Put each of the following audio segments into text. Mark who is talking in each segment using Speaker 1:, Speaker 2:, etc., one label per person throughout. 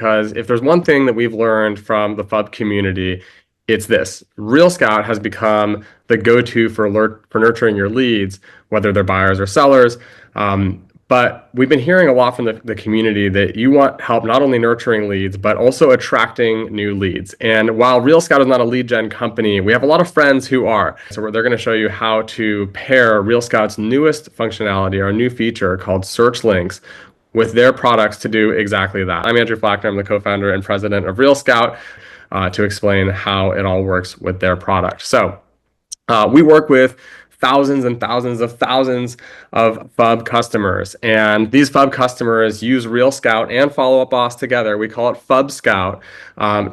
Speaker 1: because if there's one thing that we've learned from the FUB community, it's this. RealScout has become the go-to for nurturing your leads, whether they're buyers or sellers. But we've been hearing a lot from the community that you want help not only nurturing leads, but also attracting new leads. And while RealScout is not a lead gen company, we have a lot of friends who are. So they're going to show you how to pair RealScout's newest functionality, our new feature called search links, with their products to do exactly that. I'm Andrew Flackner. I'm the co-founder and president of RealScout to explain how it all works with their product. So we work with thousands and thousands of FUB customers. And these FUB customers use RealScout and Follow Up Boss together. We call it FUB Scout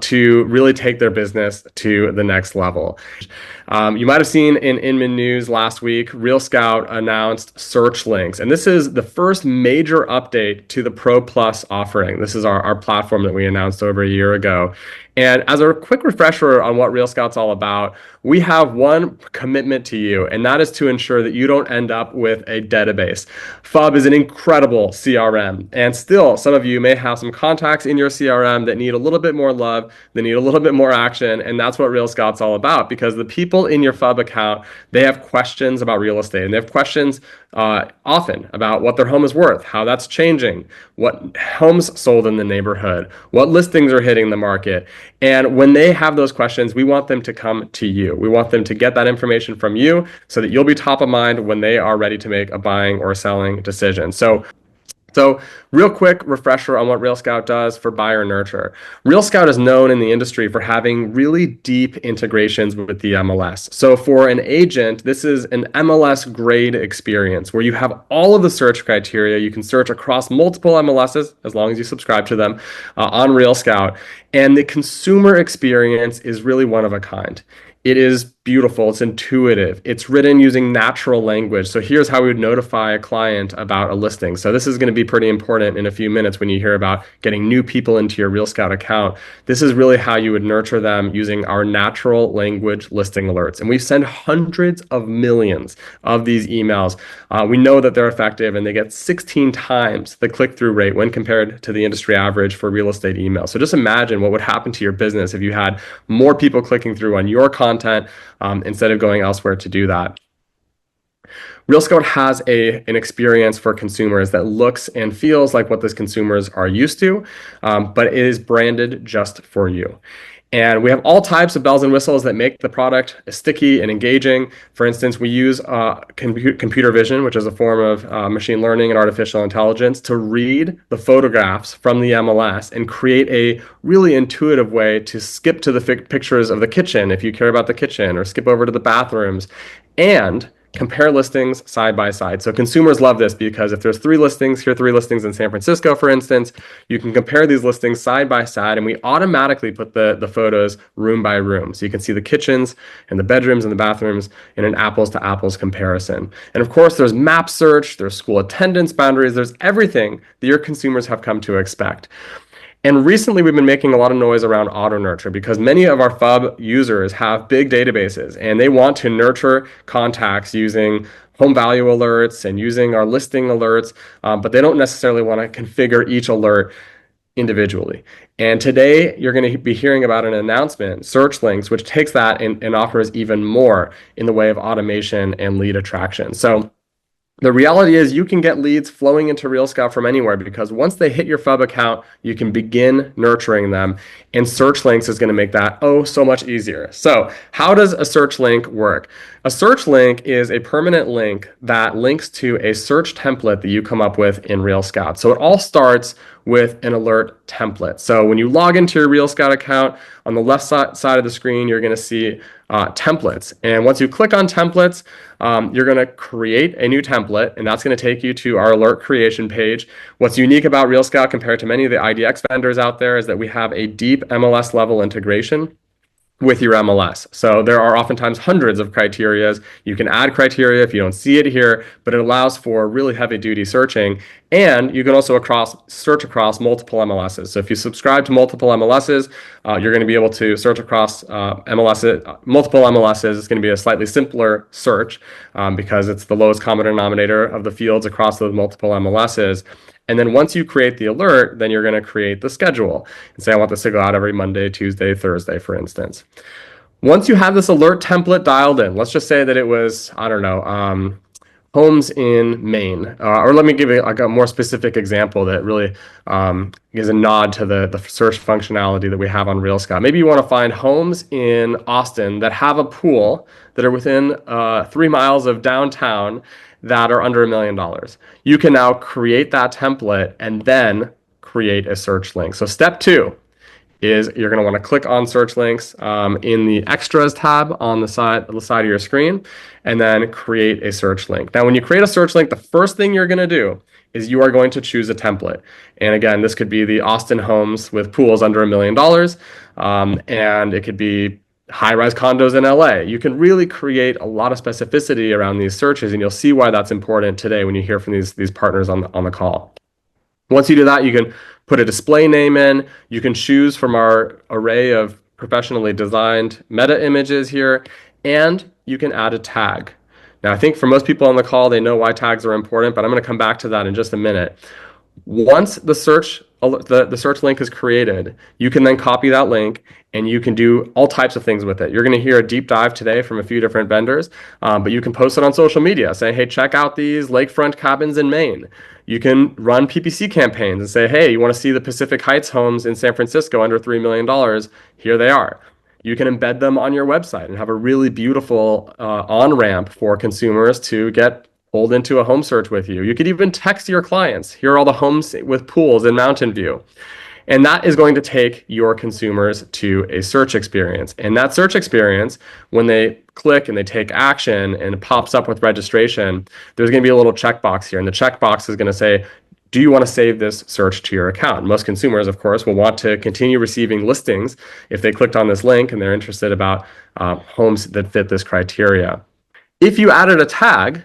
Speaker 1: to really take their business to the next level. You might have seen in Inman News last week, RealScout announced search links. And this is the first major update to the Pro Plus offering. This is our platform that we announced over a year ago. And as a quick refresher on what RealScout's all about, we have one commitment to you, and that is to ensure that you don't end up with a database. FUB is an incredible CRM, and still some of you may have some contacts in your CRM that need a little bit more love, that need a little bit more action, and that's what RealScout's all about, because the people in your FUB account, they have questions about real estate, and they have questions often about what their home is worth, how that's changing, what homes sold in the neighborhood, what listings are hitting the market. And when they have those questions, we want them to come to you. We want them to get that information from you so that you'll be top of mind when they are ready to make a buying or selling decision. So real quick refresher on what RealScout does for buyer nurture. RealScout is known in the industry for having really deep integrations with the MLS. So for an agent, this is an MLS grade experience where you have all of the search criteria. You can search across multiple MLSs as long as you subscribe to them on RealScout. And the consumer experience is really one of a kind. It is beautiful. It's intuitive. It's written using natural language. So here's how we would notify a client about a listing. So this is going to be pretty important in a few minutes when you hear about getting new people into your RealScout account. This is really how you would nurture them using our natural language listing alerts. And we send hundreds of millions of these emails. We know that they're effective, and they get 16 times the click-through rate when compared to the industry average for real estate emails. So just imagine what would happen to your business if you had more people clicking through on your content instead of going elsewhere to do that. RealScout has an experience for consumers that looks and feels like what those consumers are used to, but it is branded just for you. And we have all types of bells and whistles that make the product sticky and engaging. For instance, we use computer vision, which is a form of machine learning and artificial intelligence, to read the photographs from the MLS and create a really intuitive way to skip to the pictures of the kitchen if you care about the kitchen, or skip over to the bathrooms, and compare listings side by side. So consumers love this because if there's 3 listings, here are 3 listings in San Francisco, for instance, you can compare these listings side by side, and we automatically put the photos room by room. So you can see the kitchens and the bedrooms and the bathrooms in an apples to apples comparison. And of course, there's map search, there's school attendance boundaries, there's everything that your consumers have come to expect. And recently, we've been making a lot of noise around auto nurture because many of our FUB users have big databases, and they want to nurture contacts using home value alerts and using our listing alerts, but they don't necessarily want to configure each alert individually. And today, you're going to be hearing about an announcement, search links, which takes that and offers even more in the way of automation and lead attraction. So the reality is you can get leads flowing into RealScout from anywhere, because once they hit your FUB account, you can begin nurturing them, and search links is going to make that so much easier. So how does a search link work? A search link is a permanent link that links to a search template that you come up with in RealScout. So it all starts with an alert template. So when you log into your RealScout account, on the left side of the screen, you're going to see templates. And once you click on templates, you're going to create a new template, and that's going to take you to our alert creation page. What's unique about RealScout compared to many of the IDX vendors out there is that we have a deep MLS level integration with your MLS. So there are oftentimes hundreds of criterias. You can add criteria if you don't see it here, but it allows for really heavy duty searching. And you can also search across multiple MLSs. So if you subscribe to multiple MLSs, you're going to be able to search across multiple MLSs. It's going to be a slightly simpler search because it's the lowest common denominator of the fields across those multiple MLSs. And then once you create the alert, then you're going to create the schedule and say, I want this to go out every Monday, Tuesday, Thursday, for instance. Once you have this alert template dialed in, let's just say that it was, I don't know, homes in Maine. Or let me give you like a more specific example that really is a nod to the search functionality that we have on RealScout. Maybe you want to find homes in Austin that have a pool that are within 3 miles of downtown that are under $1 million. You can now create that template and then create a search link. So step 2 is you're going to want to click on search links in the extras tab on the side of your screen, and then create a search link. Now, when you create a search link, the first thing you're going to do is you are going to choose a template. And again, this could be the Austin homes with pools under $1 million, and it could be high-rise condos in LA. You can really create a lot of specificity around these searches, and you'll see why that's important today when you hear from these partners on the call. Once you do that, you can put a display name in. You can choose from our array of professionally designed meta images here, and you can add a tag. Now, I think for most people on the call, they know why tags are important, but I'm going to come back to that in just a minute. Once the search link is created, you can then copy that link and you can do all types of things with it. You're going to hear a deep dive today from a few different vendors, but you can post it on social media. Say, hey, check out these lakefront cabins in Maine. You can run PPC campaigns and say, hey, you want to see the Pacific Heights homes in San Francisco under $3 million? Here they are. You can embed them on your website and have a really beautiful on-ramp for consumers to get pulled into a home search with you. You could even text your clients, here are all the homes with pools in Mountain View. And that is going to take your consumers to a search experience. And that search experience, when they click and they take action and it pops up with registration, there's going to be a little checkbox here. And the checkbox is going to say, do you want to save this search to your account? Most consumers, of course, will want to continue receiving listings if they clicked on this link and they're interested about homes that fit this criteria. If you added a tag,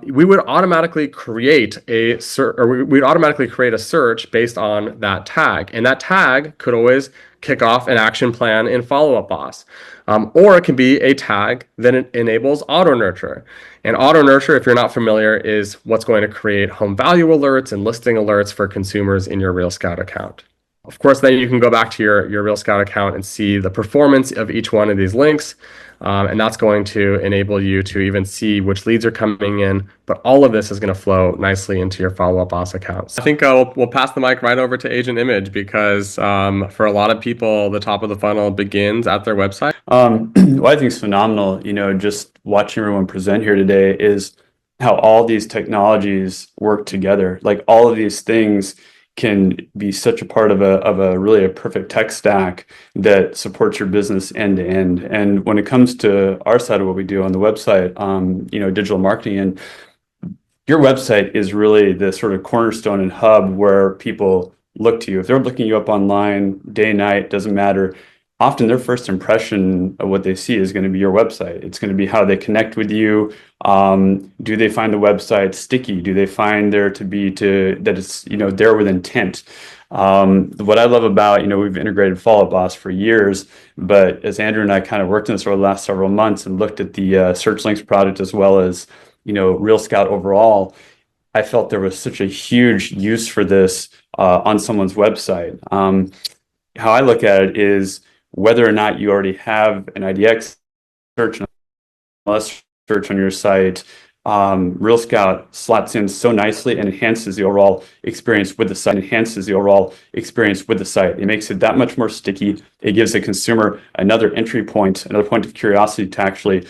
Speaker 1: we would automatically create a search based on that tag, and that tag could always kick off an action plan in Follow Up Boss, or it can be a tag that enables auto nurture. And auto nurture, if you're not familiar, is what's going to create home value alerts and listing alerts for consumers in your RealScout account. Of course, then you can go back to your RealScout account and see the performance of each one of these links. And that's going to enable you to even see which leads are coming in. But all of this is going to flow nicely into your Follow Up Boss account. So I think we'll pass the mic right over to Agent Image because for a lot of people, the top of the funnel begins at their website.
Speaker 2: What I think is phenomenal, just watching everyone present here today is how all these technologies work together. Like all of these things can be such a part of a really a perfect tech stack that supports your business end to end. And when it comes to our side of what we do on the website, digital marketing, and your website is really the sort of cornerstone and hub where people look to you. If they're looking you up online, day, night, doesn't matter. Often their first impression of what they see is going to be your website. It's going to be how they connect with you. Do they find the website sticky? Do they find there to be that it's there with intent? What I love about we've integrated Follow Up Boss for years, but as Andrew and I kind of worked in this over the last several months and looked at the search links product as well as RealScout overall, I felt there was such a huge use for this on someone's website. How I look at it is whether or not you already have an IDX search search on your site, RealScout slots in so nicely and enhances the overall experience with the site. It makes it that much more sticky. It gives the consumer another entry point, another point of curiosity to actually,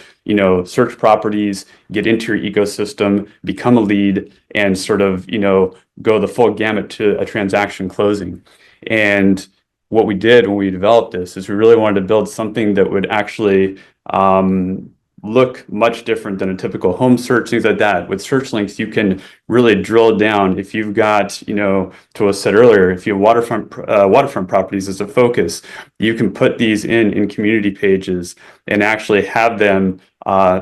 Speaker 2: search properties, get into your ecosystem, become a lead, and sort of, go the full gamut to a transaction closing. And what we did when we developed this is we really wanted to build something that would actually look much different than a typical home search, things like that. With search links, you can really drill down. If you've got, to what was said earlier, if you have waterfront properties as a focus, you can put these in community pages and actually have them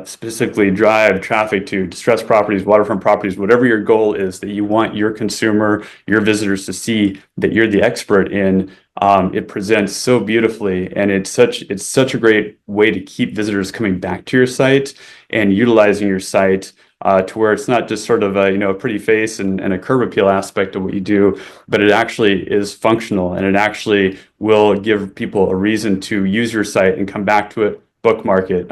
Speaker 2: specifically drive traffic to distressed properties, waterfront properties, whatever your goal is that you want your consumer, your visitors to see that you're the expert in. It presents so beautifully, and it's such a great way to keep visitors coming back to your site and utilizing your site to where it's not just sort of a, a pretty face and a curb appeal aspect of what you do, but it actually is functional and it actually will give people a reason to use your site and come back to it, bookmark it,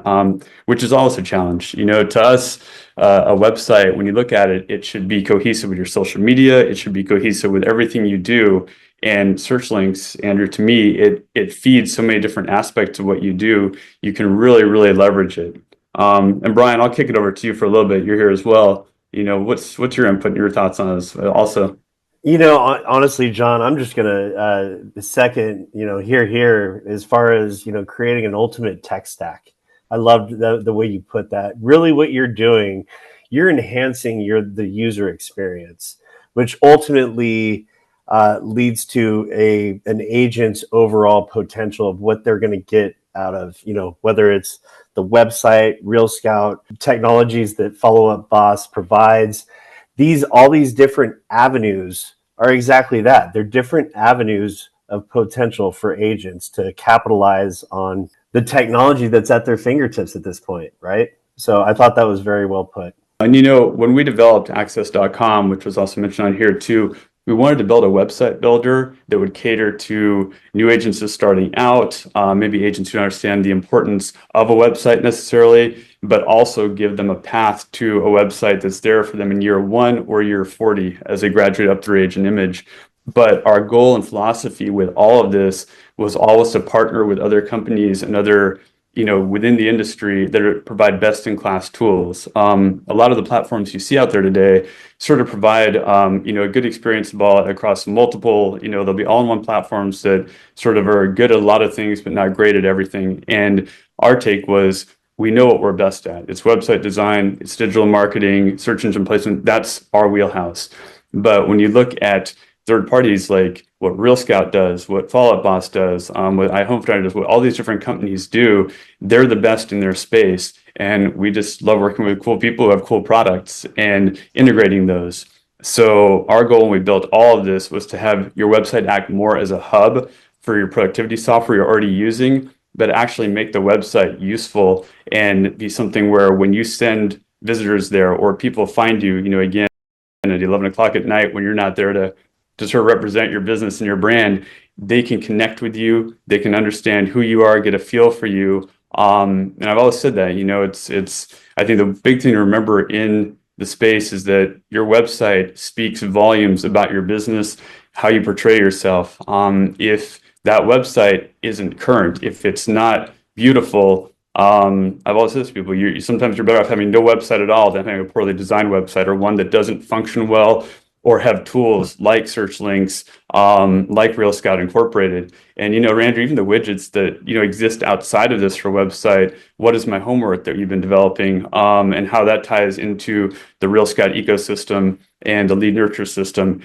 Speaker 2: which is always a challenge. To us, a website, when you look at it, it should be cohesive with your social media. It should be cohesive with everything you do. And search links, Andrew, to me, it feeds so many different aspects of what you do. You can really, really leverage it. And Brian, I'll kick it over to you for a little bit. You're here as well. What's your input and your thoughts on this also?
Speaker 3: Honestly, John, I'm just gonna second, here as far as creating an ultimate tech stack. I loved the way you put that. Really, what you're doing, you're enhancing the user experience, which ultimately leads to an agent's overall potential of what they're going to get out of whether it's the website, RealScout, technologies that Follow Up Boss provides. All these different avenues are exactly that. They're different avenues of potential for agents to capitalize on the technology that's at their fingertips at this point, right? So I thought that was very well put.
Speaker 2: And when we developed access.com, which was also mentioned on here too, we wanted to build a website builder that would cater to new agents just starting out, maybe agents who don't understand the importance of a website necessarily, but also give them a path to a website that's there for them in year 1 or year 40 as they graduate up through age and image. But our goal and philosophy with all of this was always to partner with other companies and other within the industry that provide best-in-class tools. A lot of the platforms you see out there today sort of provide, a good experience across multiple, they'll be all-in-one platforms that sort of are good at a lot of things, but not great at everything. And our take was, we know what we're best at. It's website design, it's digital marketing, search engine placement. That's our wheelhouse. But when you look at third parties like what RealScout does, what Follow Up Boss does, what iHomeFinder does, what all these different companies do, they're the best in their space. And we just love working with cool people who have cool products and integrating those. So our goal when we built all of this was to have your website act more as a hub for your productivity software you're already using, but actually make the website useful and be something where when you send visitors there or people find you, again, at 11 o'clock at night when you're not there to sort of represent your business and your brand, they can connect with you, they can understand who you are, get a feel for you. And I've always said that, it's I think the big thing to remember in the space is that your website speaks volumes about your business, how you portray yourself. If that website isn't current, if it's not beautiful, I've always said to people, sometimes you're better off having no website at all than having a poorly designed website or one that doesn't function well, or have tools like search links, like RealScout incorporated. And, Randra, even the widgets that, exist outside of this for website, what is my homework that you've been developing, and how that ties into the RealScout ecosystem and the lead nurture system.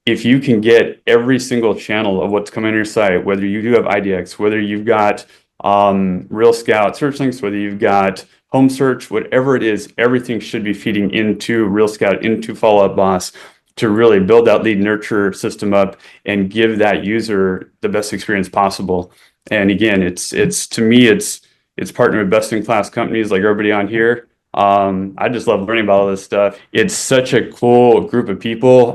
Speaker 2: If you can get every single channel of what's coming on your site, whether you do have IDX, whether you've got RealScout search links, whether you've got home search, whatever it is, everything should be feeding into RealScout, into Follow Up Boss, to really build that lead nurture system up and give that user the best experience possible. And again, it's to me, it's partnering with best in class companies like everybody on here. I just love learning about all this stuff. It's such a cool group of people,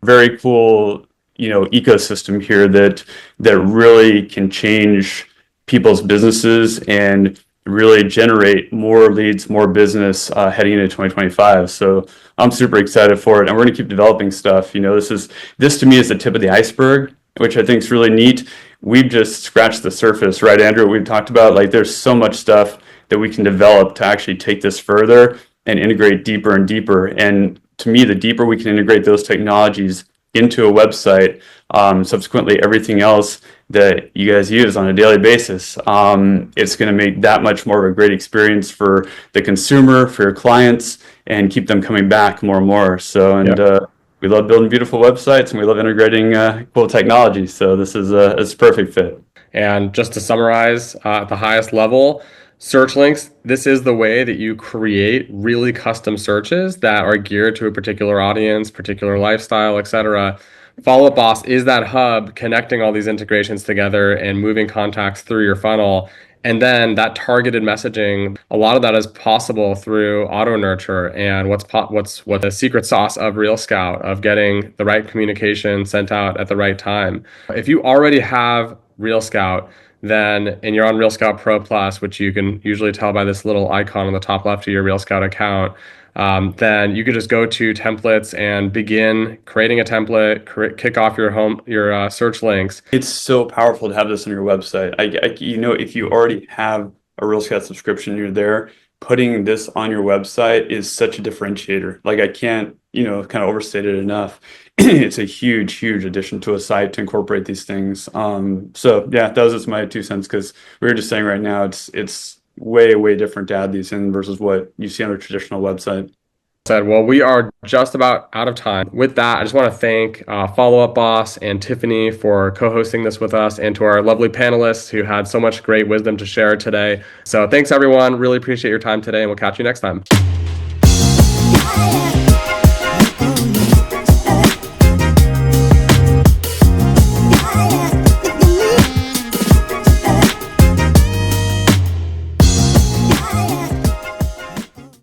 Speaker 2: very cool, ecosystem here that really can change people's businesses and really generate more leads, more business heading into 2025. So I'm super excited for it, and we're going to keep developing stuff. This to me is the tip of the iceberg, which I think is really neat. We've just scratched the surface, right, Andrew? We've talked about there's so much stuff that we can develop to actually take this further and integrate deeper and deeper. And to me, the deeper we can integrate those technologies into a website, subsequently everything else that you guys use on a daily basis, it's going to make that much more of a great experience for the consumer, for your clients, and keep them coming back more and more. So, we love building beautiful websites and we love integrating cool technology. So this is it's a perfect fit.
Speaker 1: And just to summarize, at the highest level, search links, this is the way that you create really custom searches that are geared to a particular audience, particular lifestyle, etc. Follow Up Boss is that hub connecting all these integrations together and moving contacts through your funnel. And then that targeted messaging, a lot of that is possible through auto nurture and what the secret sauce of RealScout of getting the right communication sent out at the right time. If you already have RealScout, then and you're on RealScout Pro Plus, which you can usually tell by this little icon on the top left of your RealScout account, then you could just go to templates and begin creating a template, kick off your search links.
Speaker 2: It's so powerful to have this on your website. If you already have a RealScout subscription, you're there. Putting this on your website is such a differentiator. Like I can't, kind of overstate it enough. It's a huge, huge addition to a site to incorporate these things. So yeah, that was just my 2 cents because we were just saying right now it's way, way different to add these in versus what you see on a traditional website.
Speaker 1: Well, we are just about out of time. With that, I just want to thank Follow Up Boss and Tiffany for co-hosting this with us, and to our lovely panelists who had so much great wisdom to share today. So thanks, everyone. Really appreciate your time today, and we'll catch you next time.